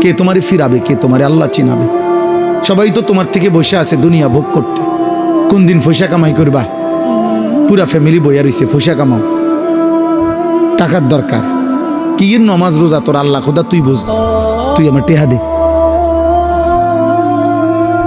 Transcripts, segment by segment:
কে তোমারে ফিরাবে, কে তোমারে আল্লাহ চিনাবে? সবাই তো তোমার থেকে বসে আছে দুনিয়া ভোগ করতে। কোন দিন পয়সা কামাই করবা? পুরা ফ্যামিলি বইয়া রইছে, পয়সা কামাও, টাকার দরকার। কি নমাজ রোজা তোর আল্লাহ খোদা তুই বুঝ, তুই আমার টেহা দে,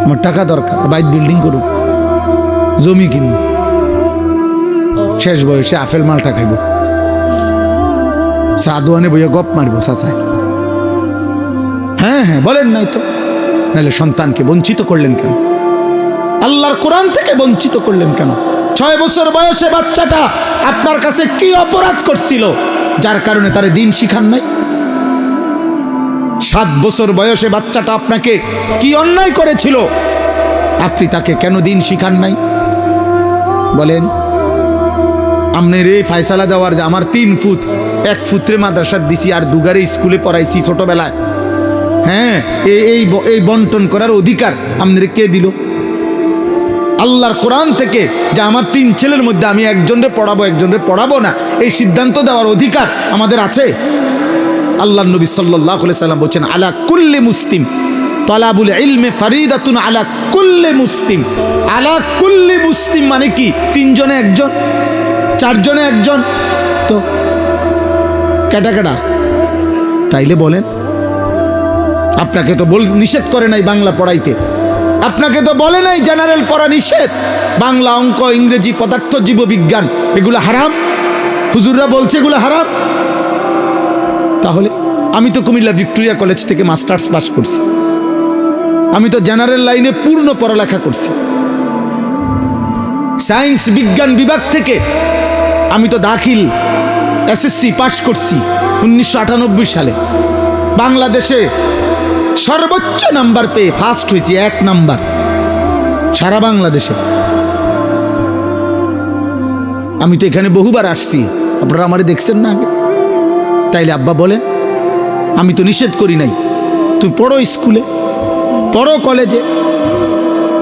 আমার টাকা দরকার, বাইক বিল্ডিং করুক, জমি কিনব, শেষ বয়সে আপেল মালটা খাইব, সাদোয়ানে বইয়া গপ মারবো চাচায়। হ্যাঁ হ্যাঁ বলেন নাই তো? নাহলে সন্তানকে বঞ্চিত করলেন কেন? আল্লাহর কোরআন থেকে বঞ্চিত করলেন কেন? 6 বছর বয়সে বাচ্চাটা আপনার কাছে কি অপরাধ করছিল যার কারণে তারে দিন শিখান নাই? 7 বছর বয়সে বাচ্চাটা আপনাকে কি অন্যায় করেছিল, আপনি তাকে কেন দিন শিখান নাই? বলেন। আপনার এই ফায়সালা দেওয়ার যে আমার 3 ফুট, 1 ফুটরে মাদ্রাসার দিছি আর 2 গারে স্কুলে পড়াইছি ছোটবেলায়, হ্যাঁ এই বন্টন করার অধিকার আপনার কে দিল? আল্লাহর কোরআন থেকে যে আমার 3 ছেলের মধ্যে আমি একজনরে পড়াবো একজনরে পড়াবো না, এই সিদ্ধান্ত দেওয়ার অধিকার আমাদের আছে? আল্লাহর নবী সাল্লাল্লাহু আলাইহি সাল্লাম বলেন, আলা কুল্লি মুসলিম তালাবুল ইলমে ফারিদাতুন আলা কুল্লি মুসলিম। আলা কুল্লি মুসলিম মানে কি? 3 জনে একজন, 4 জনে একজন, তো কেটা কেটা? তাইলে বলেন, আপনাকে তো নিষেধ করে নাই বাংলা পড়াইতে, আপনাকে তো বলে নাই জেনারেল পড়া নিষেধ, বাংলা, অঙ্ক, ইংরেজি, পদার্থ, জীববিজ্ঞান এগুলো হারাম। হুজুররা বলছে এগুলো হারাম। তাহলে আমি তো কুমিল্লা ভিক্টোরিয়া কলেজ থেকে মাস্টার্স পাস করছি, আমি তো জেনারেল লাইনে পূর্ণ পড়ালেখা করছি। সায়েন্স বিজ্ঞান বিভাগ থেকে আমি তো দাখিল এসএসসি পাস করছি 1998 সালে। বাংলাদেশে সর্বোচ্চ নাম্বার পেয়ে ফার্স্ট হয়েছি, 1 নাম্বার সারা বাংলাদেশে। আমি তো এখানে বহুবার আসছি, আপনারা আমারে দেখছেন না আগে? তাইলে আব্বা বলেন, আমি তো নিষেধ করি নাই, তুমি পড়ো স্কুলে, পড়ো কলেজে,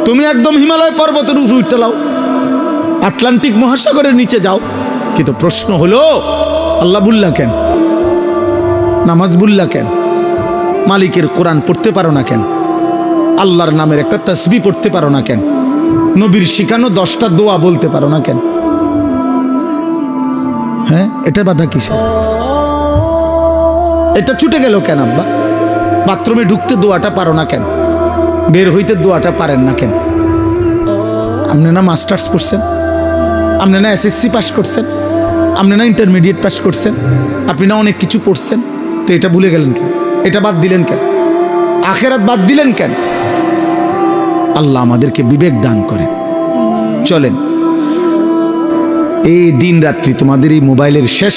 তুমি একদম হিমালয় পর্বতের উপরে উঠতে লাও, আটলান্টিক মহাসাগরের নিচে যাও। কিন্তু প্রশ্ন হলো, আল্লাহ বুল্লা কেন? নামাজ বুল্লা কেন? মালিকের কোরআন পড়তে পারো না কেন? আল্লাহর নামের একটা তাসবিহ পড়তে পারো না কেন? নবীর শিখানো 10টা দোয়া বলতে পারো না কেন? হ্যাঁ, এটা বাধা কিসে? এটা ছুটে গেল কেন আব্বা? বাথরুমে ঢুকতে দোয়াটা পারো না কেন? বের হইতে দোয়াটা পারেন না কেন? আপনি না মাস্টার্স পড়ছেন, আপনি না এসএসসি পাস করছেন, আপনি না ইন্টারমিডিয়েট পাস করছেন, আপনি না অনেক কিছু পড়ছেন, তো এটা ভুলে গেলেন কেন? এটা বাদ দিলেন কেন? আখেরাত বাদ দিলেন কেন? আল্লাহ আমাদেরকে বিবেক দান করে। চলেন, এই দিন রাত্রি তোমাদের এই মোবাইলের শেষ,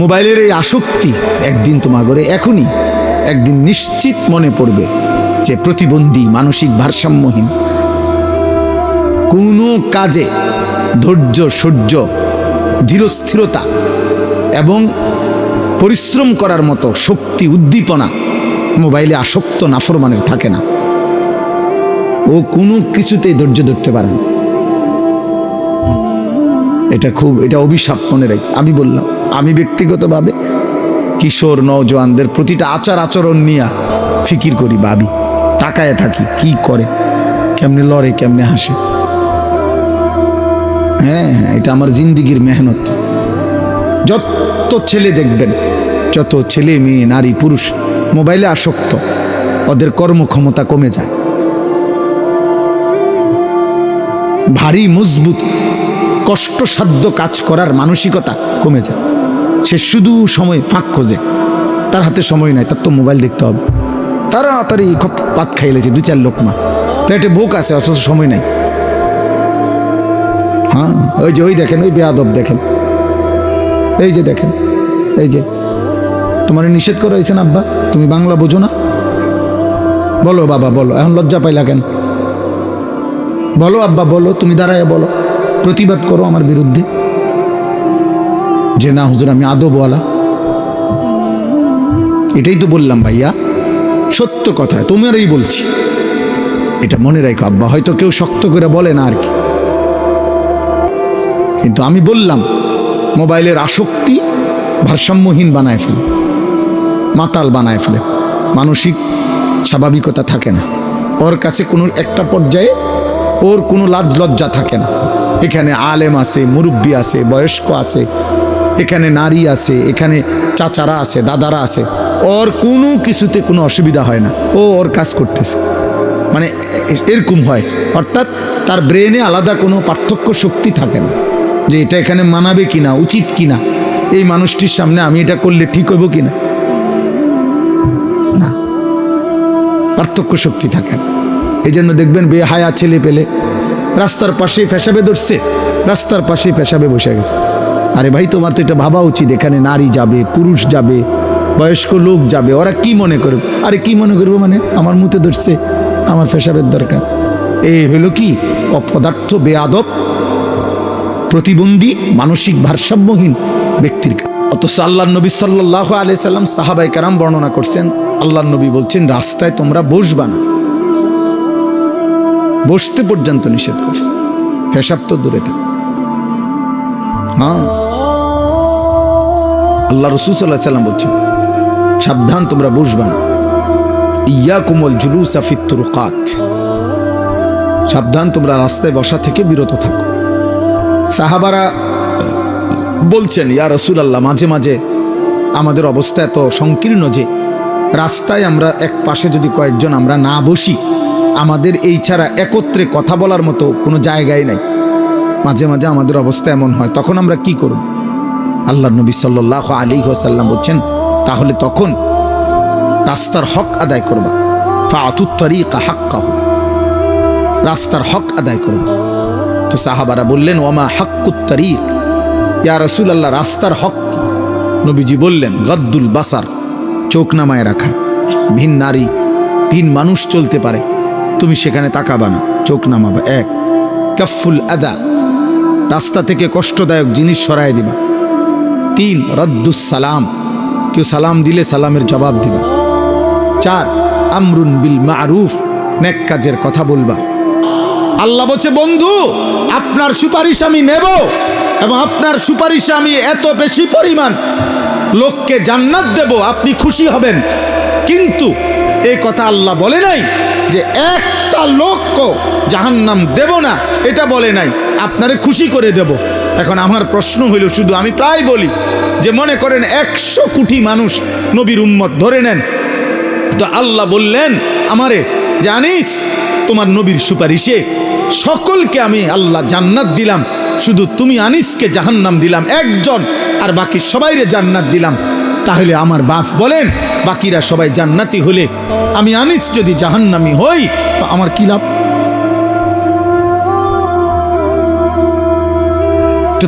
মোবাইলের এই আসক্তি একদিন তোমাগরে এখনই একদিন নিশ্চিত মনে পড়বে যে প্রতিবন্ধী, মানসিক ভারসাম্যহীন, কোনো কাজে ধৈর্য, সহ্য, ধীরস্থিরতা এবং পরিশ্রম করার মতো শক্তি, উদ্দীপনা মোবাইলে আসক্ত নাফরমানের থাকে না। ও কোনো কিছুতেই ধৈর্য ধরতে পারে না। এটা অভিশাপ, মনে রাখ। আমি বললাম, আমি ব্যক্তিগতভাবে কিশোর নওজোয়ানদের প্রতিটা আচার আচরণ নিয়ে ফিকির করি, ভাবি, তাকায় থাকি, কি করে, কেমনে লড়ে, কেমনে হাসে। হ্যাঁ হ্যাঁ, এটা আমার জিন্দিগির মেহনত। যত ছেলে দেখবেন, যত ছেলে মেয়ে, নারী পুরুষ মোবাইলে আসক্ত, ওদের কর্মক্ষমতা কমে যায়, ভারী মজবুত কষ্টসাধ্য কাজ করার মানসিকতা কমে যায়। সে শুধু সময় ফাঁক খোঁজে, তার হাতে সময় নাই, তার তো মোবাইল দেখতে হবে, তাড়াতাড়ি পাত খাইলেছে 2-4 লোকমা, পেটে ভোক আছে অথচ সময় নাই। হ্যাঁ, ওই দেখেন, ওই বেয়াদব দেখেন, এই যে দেখেন, এই যে তোমার নিষেধ করা হয়েছে না আব্বা, তুমি বাংলা বোঝো না? বলো বাবা, বলো, এখন লজ্জা পাইলা কেন? বলো আব্বা, বলো, তুমি দাঁড়ায় বলো, প্রতিবাদ করো আমার বিরুদ্ধে যে না হুজুর আমি আদবওয়ালা। এটাই তো বললাম ভাইয়া, সত্য কথা, তোমারই বলছি, এটা মনে রাখো আব্বা। হয়তো কেউ শক্ত করে বলে না আর কি, কিন্তু আমি বললাম মোবাইলের আসক্তি ভারসাম্যহীন বানায় ফেল। মাতাল বানায় ফেলে, মানসিক স্বাভাবিকতা থাকে না ওর কাছে, কোনো একটা পর্যায়ে ওর কোনো লাজ লজ্জা থাকে না। এখানে আলেম আছে, মুরব্বী আছে, বয়স্ক আছে, এখানে নারী আছে, এখানে চাচারা আছে, দাদারা আছে, ওর কোনো কিছুতে কোনো অসুবিধা হয় না, ও ওর কাজ করতেছে, মানে এরকম হয়। অর্থাৎ তার ব্রেনে আলাদা কোনো পার্থক্য শক্তি থাকে না যে এটা এখানে মানাবে কিনা, উচিত কিনা, এই মানুষটির সামনে আমি এটা করলে ঠিক হইব কিনা, না, পার্থক্য শক্তি থাকে না। এই জন্য দেখবেন বেহায়া ছেলে পেলে রাস্তার পাশেই পেশাবে ধরছে, রাস্তার পাশেই পেশাবে বসে গেছে। আরে ভাই, তোমার তো এটা ভাবা উচিত, এখানে নারী যাবে, পুরুষ যাবে, বয়স্ক লোক যাবে, ওরা কি মনে করবে? আরে কি মনে করবো মানে, আমার মুতে ধরছে, আমার পেশাবের দরকার। এই হলো কি অপদার্থ, বেয়াদব, প্রতিবন্ধী, মানসিক ভারসাম্যহীন ব্যক্তির কাজ। অথচ আল্লাহ নবী সাল্লাল্লাহু আলাইহি সাল্লাম, সাহাবায়ে কেরাম বর্ণনা করছেন, আল্লাহ নবী বলছেন রাস্তায় তোমরা বসবা না, বসতে পর্যন্ত নিষেধ করছে, পেশাব তো দূরে থাক। হ্যাঁ, আল্লাহ রাসূল সাল্লাল্লাহু আলাইহি সাল্লাম বলছেন সাবধান, তোমরা বসবা না। ইয়াকুমুল জুলুসা ফিত তুরুকাত, সাবধান, তোমরা রাস্তায় বসা থেকে বিরত থাকো। সাহাবারা বলছেন, ইয়া রাসূলুল্লাহ, মাঝে মাঝে আমাদের অবস্থা এত সংকীর্ণ যে রাস্তায় আমরা এক পাশে যদি কয়েকজন আমরা না বসি, আমাদের এই ছাড়া একত্রে কথা বলার মতো কোনো জায়গায় নাই। মাঝে মাঝে আমাদের অবস্থা এমন হয়, তখন আমরা কি করব? আল্লাহর নবী সাল্লাল্লাহু আলাইহি ওয়াসাল্লাম বলছেন, তাহলে তখন রাস্তার হক আদায় করবা, ফাআতুত তারিকা হাক্কাহু, রাস্তার হক আদায় করবা। তো সাহাবারা বললেন, ওমা হাক্কুত তারিক, ইয়া রাসূলুল্লাহ, রাস্তার হক কি? নবীজি বললেন, গদ্দুল বাসার, চোখ নামায় রাখা। ভিন নারী, ভিন মানুষ চলতে পারে, তুমি সেখানে তাকাবা না, চোখ নামাবা। এক, কাফুল আদা, রাস্তা থেকে কষ্টদায়ক জিনিস সরায় দিবা। তিন, রদ্দুস সালাম, কেউ সালাম দিলে সালামের জবাব দিবা। চার, আমরুন বিল মারুফ, নেক কাজের কথা বলবা। আল্লাহ বলছে, বন্ধু, আপনার সুপারিশ আমি নেব এবং আপনার সুপারিশে আমি এত বেশি পরিমাণ লোককে জান্নাত দেব, আপনি খুশি হবেন। কিন্তু এই কথা আল্লাহ বলে নাই যে একটা লোককে জাহান্নাম দেব না, এটা বলে নাই, আপনারে খুশি করে দেব। এখন আমার প্রশ্ন হইল, শুধু আমি প্রায় বলি যে মনে করেন 100 কোটি মানুষ নবীর উম্মত ধরে নেন, তো আল্লাহ বললেন আমারে, জানিস তোমার নবীর সুপারিশে সকলকে আমি আল্লাহ জান্নাত দিলাম, শুধু তুমি আনিসকে জাহান্নাম দিলাম একজন, আর বাকি সবাইরে জান্নাত দিলাম। তাহলে আমার বাপ বলেন, বাকিরা সবাই জান্নাতি হলে আমি আনিস যদি জাহান্নামি হই, তো আমার কি লাভ?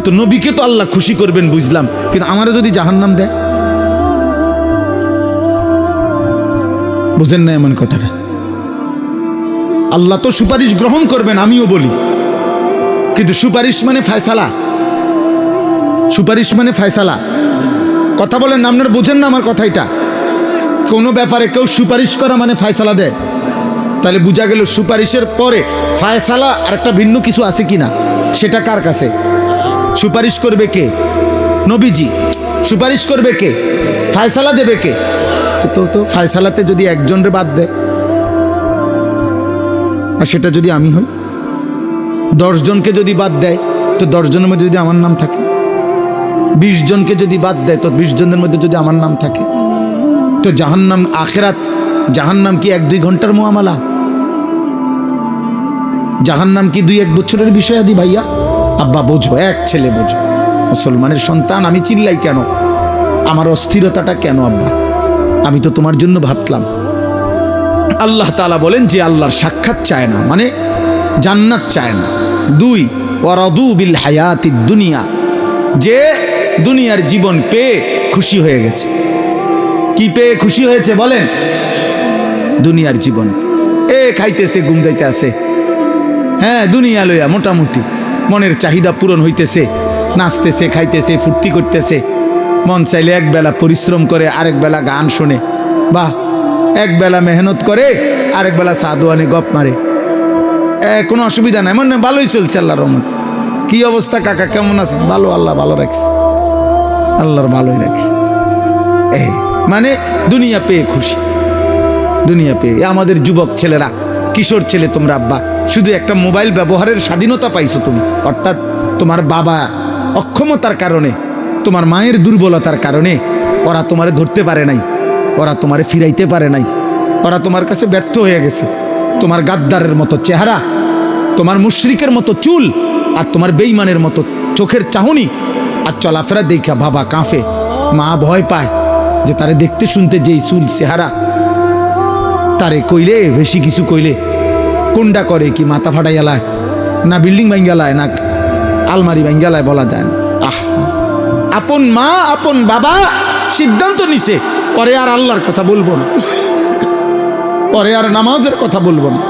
তো নবীকে তো আল্লাহ খুশি করবেন বুঝলাম, কিন্তু আমারও যদি জাহান্নাম দেয়, বুঝেন না এমন কথাটা? আল্লাহ তো সুপারিশ গ্রহণ করবেন, আমিও বলি, কিন্তু সুপারিশ মানে ফয়সালা, সুপারিশ মানে ফয়সালা। কথা বলেন না, আপনারা বুঝেন না আমার কথাটা? কোনো ব্যাপারে কেউ সুপারিশ করা মানে ফয়সালা দেয়, তাহলে বোঝা গেল সুপারিশের পরে ফয়সালা আর একটা ভিন্ন কিছু আছে কিনা, সেটা কার কাছে? সুপারিশ করবে কে? নবীজি। সুপারিশ করবে কে? ফয়সালা দেবে কে? তো ফয়সালাতে যদি একজনের বাদ দেয়, আর সেটা যদি আমি হই, 10 জনকে যদি বাদ দেয়, তো 10 জনের মধ্যে যদি আমার নাম থাকে, 20 জনকে যদি বাদ দেয়, তো 20 জনের মধ্যে যদি আমার নাম থাকে, তো জাহান্নাম, আখেরাত, জাহান্নাম কি 1-2 ঘন্টার মুআমালা? জাহান্নাম কি 2-1 বছরের বিষয়? আদি ভাইয়া, আব্বা বোঝো, এক ছেলে বোঝো, মুসলমানের সন্তান, আমি চিল্লাই কেন? আমার অস্থিরতাটা কেন আব্বা? আমি তো তোমার জন্য ভাবলাম। আল্লাহ তাআলা বলেন যে আল্লাহর সাক্ষাৎ চায় না, মানে জান্নাত চায় না। 2, ওয়ারাদু বিল হায়াতিদ দুনিয়া, যে দুনিয়ার জীবন পেয়ে খুশি হয়ে গেছে। কি পেয়ে খুশি হয়েছে বলেন? দুনিয়ার জীবন। খাইতেছে, ঘুম যাইতে আছে, হ্যাঁ, দুনিয়া লইয়া মোটামুটি মনের চাহিদা পূরণ হইতেছে, নাচতেছে, খাইতেছে, ফুর্তি করতেছে। মন চাইলে এক বেলা পরিশ্রম করে, আরেক বেলা গান শোনে, বাহ, এক বেলা মেহনত করে, আরেক বেলা সাদওয়ানে গপ মারে, কোনো অসুবিধা নাই, মনে ভালোই চলছে আল্লাহর রহমতে। কি অবস্থা কাকা, কেমন আছেন? ভালো, আল্লাহ ভালো রাখছে, আল্লাহর ভালোই রাখছে। মানে দুনিয়া পেয়ে খুশি, দুনিয়া পেয়ে। আমাদের যুবক ছেলেরা, কিশোর ছেলে তোমরা আব্বা, শুধু একটা মোবাইল ব্যবহারের স্বাধীনতা পাইছো তুমি, অর্থাৎ তোমার বাবা অক্ষমতার কারণে, তোমার মায়ের দুর্বলতার কারণে ওরা তোমারে ধরতে পারে নাই, ওরা তোমারে ফিরাইতে পারে নাই, ওরা তোমার কাছে ব্যর্থ হয়ে গেছে। তোমার গাদ্দারের মতো চেহারা, তোমার মুশরিকের মতো চুল, আর তোমার বেঈমানের মতো চোখের চাহনি আর চলাফেরা দেখা বাবা কাঁপে, মা ভয় পায় যে তারে দেখতে শুনতে যেই চুল চেহারা, তারে কইলে বেশি কিছু কইলে কোনটা করে কি মাথা ফাটাইয়ালায়, না বিল্ডিং ভাঙ্গালায়, না আলমারি ভাঙ্গালায় বলা যায় না। আপন মা আপন বাবা সিদ্ধান্ত নিছে পরে আর আল্লাহর কথা বলবো না, পরে আর নামাজের কথা বলবো না।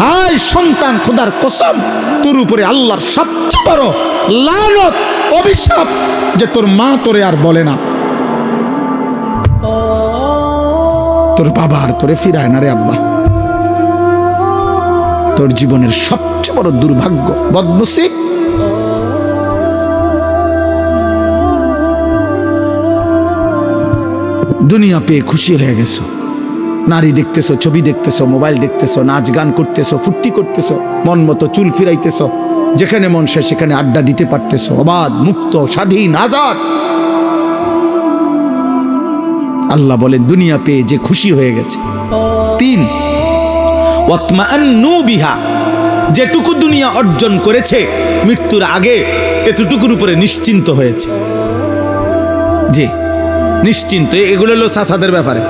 হায় সন্তান, খোদার কসম, তোর উপরে আল্লাহর সবচেয়ে বড় লানত, অভিশাপ যে তোর মা তোরে আর বলে না, তোর বাবা আর তোরে ফিরায় না রে আব্বা। তোর জীবনের সবচেয়ে বড় দুর্ভাগ্য, বদনসিব। দুনিয়া পেয়ে খুশি হয়ে গেছো, নারী দেখতেছো, ছবি দেখতেছো, মোবাইল দেখতেছো, নাচ গান করতেছো, ফুর্তি করতেছো, মন মতো চুল ফিরাইতেছো, যেখানে মন সে সেখানে আড্ডা দিতে পারতেছো, অবাধ মুক্ত স্বাধীন আজাদ। আল্লাহ বলেন দুনিয়া পেয়ে যে খুশি হয়ে গেছে। 3, ওয়াতমাআন্নু বিহা, যেটুকু দুনিয়া অর্জন করেছে মৃত্যুর আগে এতটুকুর উপরে নিশ্চিন্ত হয়েছে। যে নিশ্চিন্ত, এগুলো হলো চাচাদের ব্যাপারে।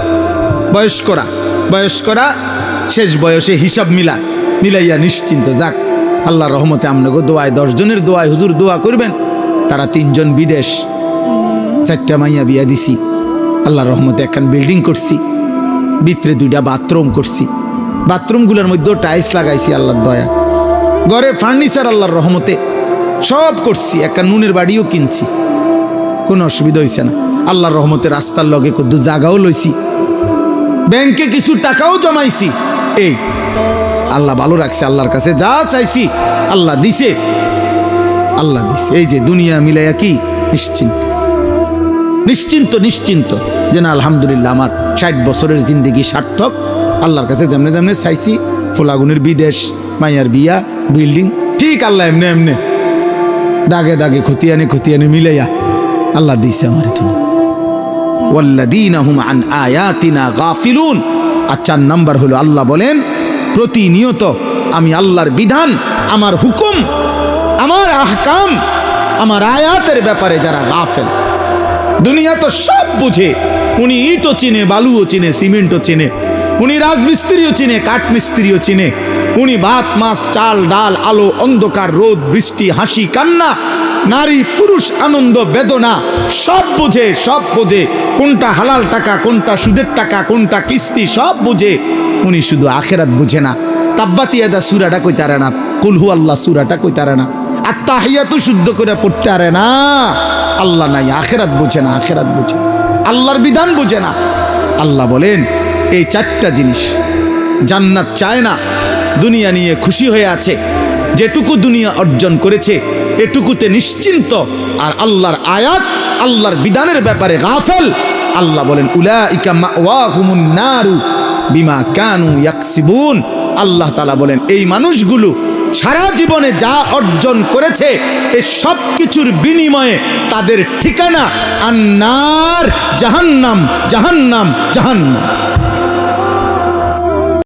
বয়স্করা শেষ বয়সে হিসাব মিলাইয়া নিশ্চিন্ত, যাক আল্লাহর রহমতে আমনগো দোয়ায়, 10 জনের দোয়ায় হুজুর দোয়া করবেন, তারা 3 জন বিদেশ, 4টা মাইয়া বিয়া দিছি, আল্লাহর রহমতে একখান বিল্ডিং করছি, ভিতরে 2টা বাথরুম করছি, বাথরুমগুলোর মধ্যেও টাইলস লাগাইছি আল্লাহর দয়া, ঘরে ফার্নিচার আল্লাহর রহমতে সব করছি, একটা নুনের বাড়িও কিনছি, কোনো অসুবিধা হয়েছে না। আল্লাহর রহমতে রাস্তার লগে কত জায়গাও লইছি, ব্যাংকে কিছু টাকাও জমাইছি। এই আল্লাহ ভালো রাখছে, আল্লাহর কাছে যা চাইছি আল্লাহ দিছে, আল্লাহ দিছে। এই যে দুনিয়া মিলাইয়া কি নিশ্চিন্ত যে না আলহামদুলিল্লাহ আমার 60 বছরের জিন্দেগি সার্থক, আল্লাহর কাছে যেমনে যেমনে চাইছি, ফোলাগুনের বিদেশ, মাইয়ার বিয়া, বিল্ডিং, ঠিক আল্লাহ এমনে দাগে খতিয়ানে মিলাইয়া আল্লাহ দিছে আমার। ওয়াল্লাযীনা হুম আন আয়াতিনা গাফিলুন। আর 4 নাম্বার হলো আল্লাহ বলেন প্রতিনিয়ত আমি আল্লাহর বিধান, আমার হুকুম, আমার আহকাম, আমার আয়াতের ব্যাপারে যারা গাফেল। দুনিয়া তো সব বুঝে, উনি ইটও চিনে, বালুও চিনে, সিমেন্টও চিনে, উনি রাজমিস্ত্রিও চিনে, কাঠমিস্ত্রিও চিনে, উনি ভাত মাছ চাল ডাল আলো অন্ধকার রোদ বৃষ্টি হাসি কান্না নারী পুরুষ আনন্দ বেদনা সব বোঝে, কোনটা হালাল টাকা, কোনটা সুদের টাকা, কোনটা কিস্তি, সব বুঝে। উনি শুধু আখেরাত বুঝে না। তাব্বাত ইয়াদা সূরাটা কইতে পারে না, কুল হু আল্লাহ সূরাটা কইতে পারে না, আর তাহিয়াতু শুদ্ধ করে পড়তে পারে না। আল্লাহ নাই, আখেরাত বুঝে না, আল্লাহর বিধান বুঝে না। আল্লাহ বলেন এই 4টা জিনিস জান্নাত চায় না, দুনিয়া নিয়ে খুশি হয়ে আছে, যেটুকু দুনিয়া অর্জন করেছে এটুকুতে নিশ্চিন্ত, আর আল্লাহর আয়াত আল্লাহর বিধানের ব্যাপারে গাফেল। আল্লাহ বলেন উলাইকা মাওয়াহুমুন নারু বিমা কানু ইয়াকসিবুন। আল্লাহ তাআলা বলেন এই মানুষগুলো সারা জীবনে যা অর্জন করেছে এই সব কিছুর বিনিময়ে তাদের ঠিকানা আন্নার, জাহান্নাম।